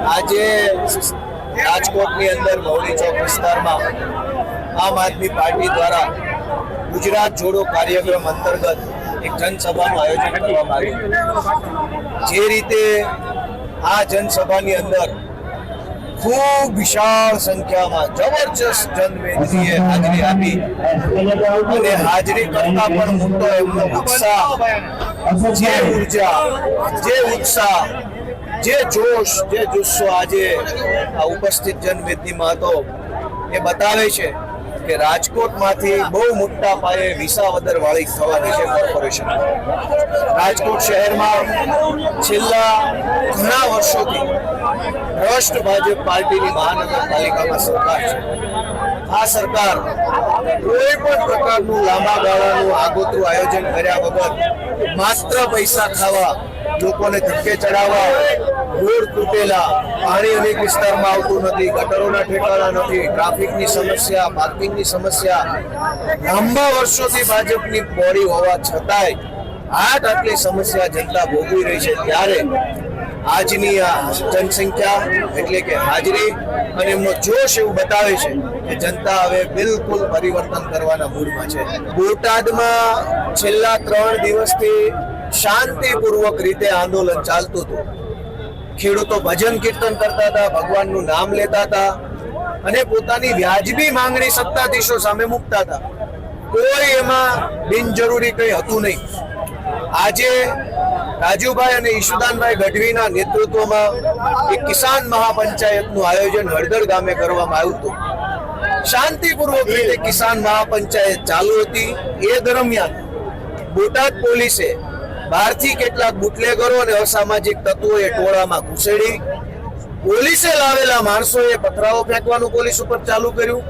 આજે રાજકોટની અંદર મૌલી ચોક વિસ્તારમાં આમ આદમી પાર્ટી દ્વારા ગુજરાત જોડો કાર્યક્રમ અંતર્ગત એક જનસભાનું આયોજન કરવામાં આવ્યું। જે રીતે આ જનસભાની અંદર ખૂબ વિશાળ સંખ્યામાં જબરજસ્ત જનમેદનીએ હાજરી આપી અને હાજરી કરતા પણ મોટો એમનો ઉત્સાહ, જે ઉર્જા, જે ઉત્સાહ, જે જોશ, જે જુસ્સો આજે આ ઉપસ્થિત જનમેદનીમાં હતો એ બતાવે છે કે રાજકોટમાંથી બહુ મોટા પાયે વિસાવદર વાળી થવાની છે કોર્પોરેશન। રાજકોટ શહેરમાં છેલ્લા ઘણા વર્ષોથી ભ્રષ્ટ ભાજપ પાર્ટીની મહાનગરપાલિકામાં સરકાર છે। આ સરકાર કોઈ પણ પ્રકારનું લાંબા ગાળાનું આગોતરું આયોજન કર્યા વગર માત્ર પૈસા ખાવા, લોકોને ધક્કે ચડાવવા, રોડ તૂટેલા, પાણી અનેક વિસ્તારમાં આવતું નથી, ગટરોના ઠેકાણા નથી, ટ્રાફિકની સમસ્યા, પાર્કિંગની સમસ્યા, લાંબા વર્ષોથી ભાજપની બોડી હોવા છતાંય આટલી સમસ્યા જનતા ભોગવી રહી છે। ત્યારે આજની આ જનસંખ્યા એટલે કે હાજરી અને એમનો જોશ એવું બતાવે છે કે જનતા હવે બિલકુલ પરિવર્તન કરવાના મૂડમાં છે। બોટાદમાં છેલ્લા 3 દિવસથી શાંતિપૂર્વક રીતે આંદોલન ચાલતું હતું। ખેડૂતો ભજન કીર્તન કરતા હતા, ભગવાનનું નામ લેતા હતા અને પોતાની વ્યાજબી માંગણી સત્તાધીશો સામે મૂકતા હતા। કોઈ એમાં બિનજરૂરી કંઈ હતું નહીં। આજે રાજુભાઈ અને ઈશુદાનભાઈ ગઢવીના નેતૃત્વમાં એક કિસાન મહાપંચાયતનું આયોજન હળદર ગામે કરવામાં આવ્યું હતું। શાંતિપૂર્વક રીતે કિસાન મહાપંચાયત ચાલુ હતી। એ દરમિયાન બોટાદ પોલીસે બહારથી કેટલાક બુટલેગરો અને અસામાજિક તત્વોએ ટોળામાં ઘૂસેડી પોલીસે લાવેલા માણસોએ પથરાઓ ફેંકવાનું પોલીસ ઉપર ચાલુ કર્યું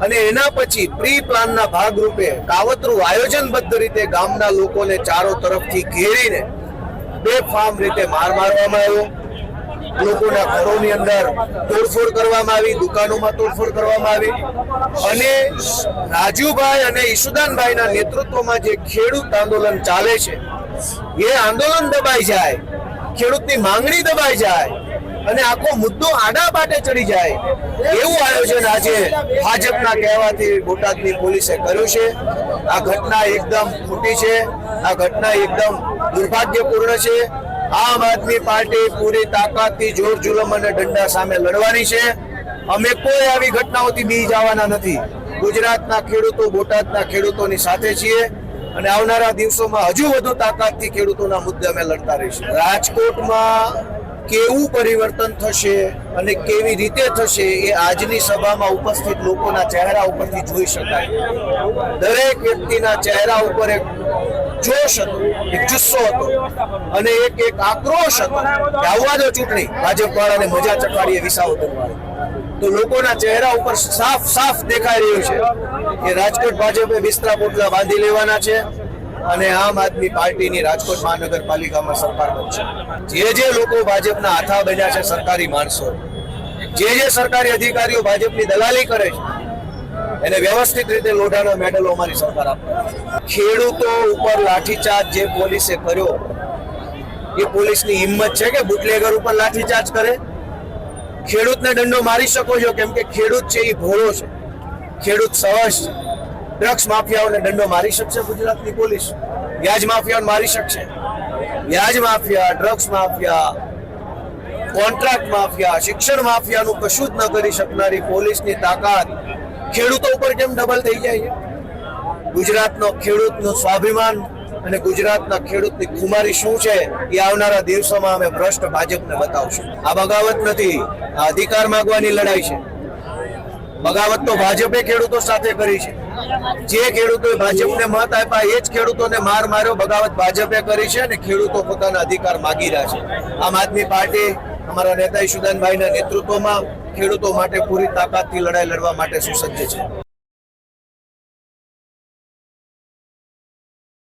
અને એના પછી પ્રી પ્લાનના ભાગરૂપે કાવતરું આયોજનબદ્ધ રીતે ગામના લોકોને ચારો તરફથી ઘેરીને બેફામ રીતે મારવામાં આવ્યો। લોકોના ઘરોની અંદર તોડફોડ કરવામાં આવી, દુકાનોમાં તોડફોડ કરવામાં આવી અને રાજુભાઈ અને ઈશુદાનભાઈના નેતૃત્વમાં જે ખેડૂત આંદોલન ચાલે છે એ આંદોલન દબાઈ જાય, ખેડૂતની માંગણી દબાઈ જાય અને આખો મુદ્દો આડા પાટે ચડી જાય એવું આયોજન આજે ભાજપના કહેવાથી બોટાદની પોલીસે કર્યું છે। આ ઘટના એકદમ ખોટી છે, આ ઘટના એકદમ દુર્ભાગ્યપૂર્ણ છે। આમ આદમી પાર્ટી પૂરી તાકાતથી જોર જુલમ અને દંડા સામે લડવાની છે। અમે કોઈ આવી ઘટનાઓથી બી જવાના નથી। ગુજરાતના ખેડૂતો, બોટાદના ખેડૂતોની સાથે છીએ અને આવનારા દિવસોમાં હજુ વધુ તાકાતથી ખેડૂતોના મુદ્દે અમે લડતા રહીશું। રાજકોટમાં કેવું પરિવર્તન થશે અને કેવી રીતે થશે એ આજની સભામાં ઉપસ્થિત લોકોના ચહેરા ઉપરથી જોઈ શકાય। દરેક વ્યક્તિના ચહેરા ઉપર એક જોશ હતો, એક જુસ્સો હતો અને એક આક્રોશ હતો કે આવવા દો ચૂંટણી, ભાજપ વાળાને મજા ચખાડીએ વિસાવદર વાળા। તો લોકોના ચહેરા ઉપર સાફ સાફ દેખાઈ રહ્યું છે કે રાજકોટ ભાજપે બિસ્તરા પોટલા બાંધી લેવાના છે અને આમ આદમી પાર્ટીની રાજકોટ મહાનગરપાલિકામાં સરકાર બનશે। જે લોકો ભાજપના હાથા બન્યા છે, સરકારી માણસો, જે સરકારી અધિકારીઓ ભાજપની દલાલી કરે છે એને વ્યવસ્થિત રીતે લોઢાના મેડલો અમારી સરકાર આપે। ખેડૂતો ઉપર લાઠીચાર્જ જે પોલીસે કર્યો એ પોલીસની હિંમત છે કે બુટલેગર ઉપર લાઠીચાર્જ કરે? ખેડૂતને દંડો મારી શકો છો કેમ કે ખેડૂત છે એ ભોળો છે, ખેડૂત સહજ છે। ડ્રગ્સ માફિયાઓને દંડો મારી શકશે ગુજરાતની પોલીસ? વ્યાજ માફિયાઓને મારી શકશે? વ્યાજ mafia, drugs mafia, contract mafia, શિક્ષણ માફિયાનું કશું જ ન કરી શકનારી પોલીસની તાકાત ખેડૂતો ઉપર કેમ ડબલ થઈ જાય છે? ગુજરાતનો ખેડૂતનું સ્વાભિમાન અને ગુજરાતના ખેડૂતની ખુમારી શું છે એ આવનારા દિવસોમાં અમે ભ્રષ્ટ ભાજપને બતાવશું। આ બગાવત નથી, આ અધિકાર માંગવાની લડાઈ છે। બગાવત તો ભાજપે ખેડૂતો સાથે કરી છે। જે ખેડૂતોએ ભાજપને મત આપ્યા એ જ ખેડૂતોને માર માર્યો, બગાવત ભાજપે કરી છે અને ખેડૂતો પોતાના અધિકાર માગી રહ્યા છે। આમ આદમી પાર્ટી અમારા નેતા ઈશુદાનભાઈના નેતૃત્વમાં ખેડૂતો માટે પૂરી તાકાતથી લડાઈ લડવા માટે સુસજ્જ છે।